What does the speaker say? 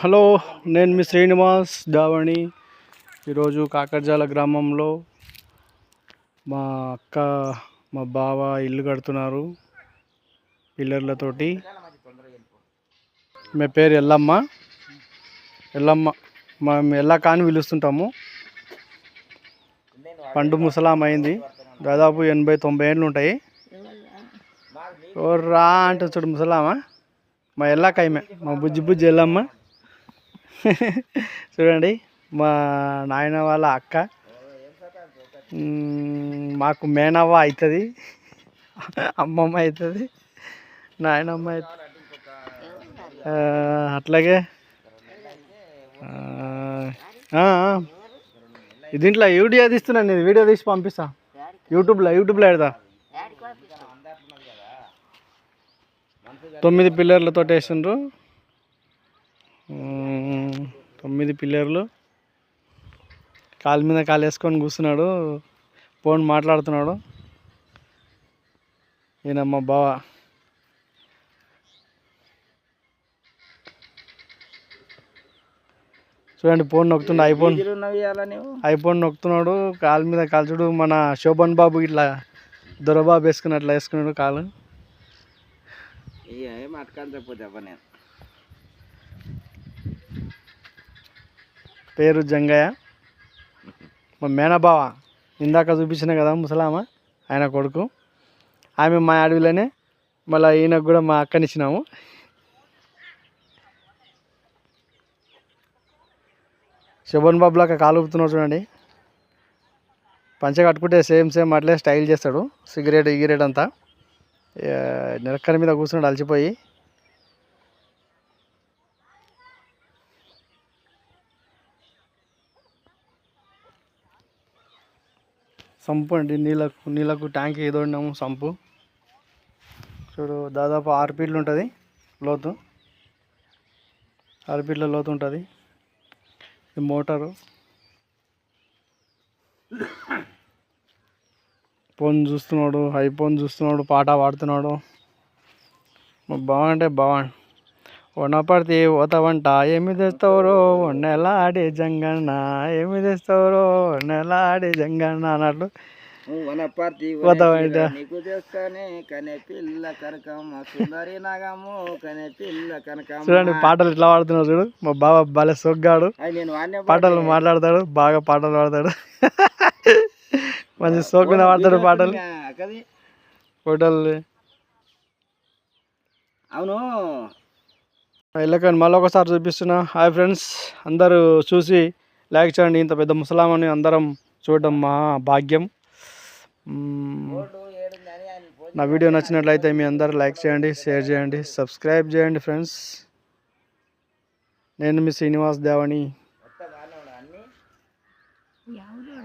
Hello, నేను మీ శ్రీనివాస్ దావణి. ఈరోజు కాకర్జాల గ్రామంలో మా అక్క మా బావ ఇల్లు కడుతున్నారు పిల్లర్లతోటి. మీ పేరు ఎల్లమ్మ. మేము ఎల్లక్క అని పిలుస్తుంటాము. పండు ముసలాం అయింది, దాదాపు 80-90 ఏళ్ళు ఉంటాయి. రా అంటే చూడు ముసలామా, మా ఎల్లక్కయ్యమే, మా బుజ్జి ఎల్లమ్మ. చూడండి, మా నాయన వాళ్ళ అక్క, మాకు మేనవ్వ అవుతుంది, అమ్మమ్మ అవుతుంది, నాయనమ్మ అవుతుంది. అట్లాగే దీంట్లో వీడియో తీస్తున్నాను, నేను వీడియో తీసి పంపిస్తా యూట్యూబ్లో పెడతా. 9 పిల్లర్లతో వేసిండ్రు. 9 పిల్లర్లు. కాలు మీద కాలు వేసుకొని కూర్చున్నాడు, ఫోన్ మాట్లాడుతున్నాడు. ఈయన మా బావ. చూడండి, ఫోన్ నొక్కుతుండు, ఐఫోన్ నొక్కుతున్నాడు. కాలు మీద కాలు చూడు, మన శోభన్ బాబు ఇట్లా దొరబాబు వేసుకున్నట్లా వేసుకున్నాడు కాలు. పేరు జంగయ్య, మా మేనబావ. ఇందాక చూపించిన కదా ముసలామ, ఆయన కొడుకు. ఆమె మా అడవిలోనే, మళ్ళీ ఈయనకు కూడా మా అక్కనిచ్చినాము. శోభన్ బాబు లాగా కాలు ఊపుతున్నాడు చూడండి. పంచ కట్టుకుంటే సేమ్ అట్లే స్టైల్ చేస్తాడు. సిగరెట్ అంతా నిరక్కని మీద కూర్చున్నాడు అలసిపోయి. సంపు అండి, నీళ్ళకు ట్యాంక్ ఎదోడినాము. సంపు చూడు, దాదాపు 6 ఫీట్లు ఉంటుంది లోతు. 6 ఫీట్ల లోతు ఉంటుంది. ఈ మోటారు ఫోన్ చూస్తున్నాడు, ఐఫోన్ చూస్తున్నాడు, పాట పాడుతున్నాడు. బాగుంటే బాగుండు. వనపడితే పోతావంట, ఏమి తెస్తావురో నెలాడే జంగన్న, ఏమి తెస్తావురో నెలాడే జంగన్న అన్నట్లు చూడండి, పాటలు ఇట్లా పాడుతున్నాడు చూడు. మా బాబా బాలే సొగ్గాడు, పాటలు మాట్లాడతాడు, బాగా పాటలు పాడతాడు. మంచి సోకు మీద పాడతాడు పాటలు. హోటల్ అవును వెళ్ళకండి, మళ్ళీ ఒకసారి చూపిస్తున్నా. హాయ్ ఫ్రెండ్స్, అందరూ చూసి లైక్ చేయండి. ఇంత పెద్ద ముసలామని అందరం చూడడం మా భాగ్యం. నా వీడియో నచ్చినట్లయితే మీ అందరూ లైక్ చేయండి, షేర్ చేయండి, సబ్స్క్రైబ్ చేయండి ఫ్రెండ్స్. నేను మీ శ్రీనివాస్ దేవణి.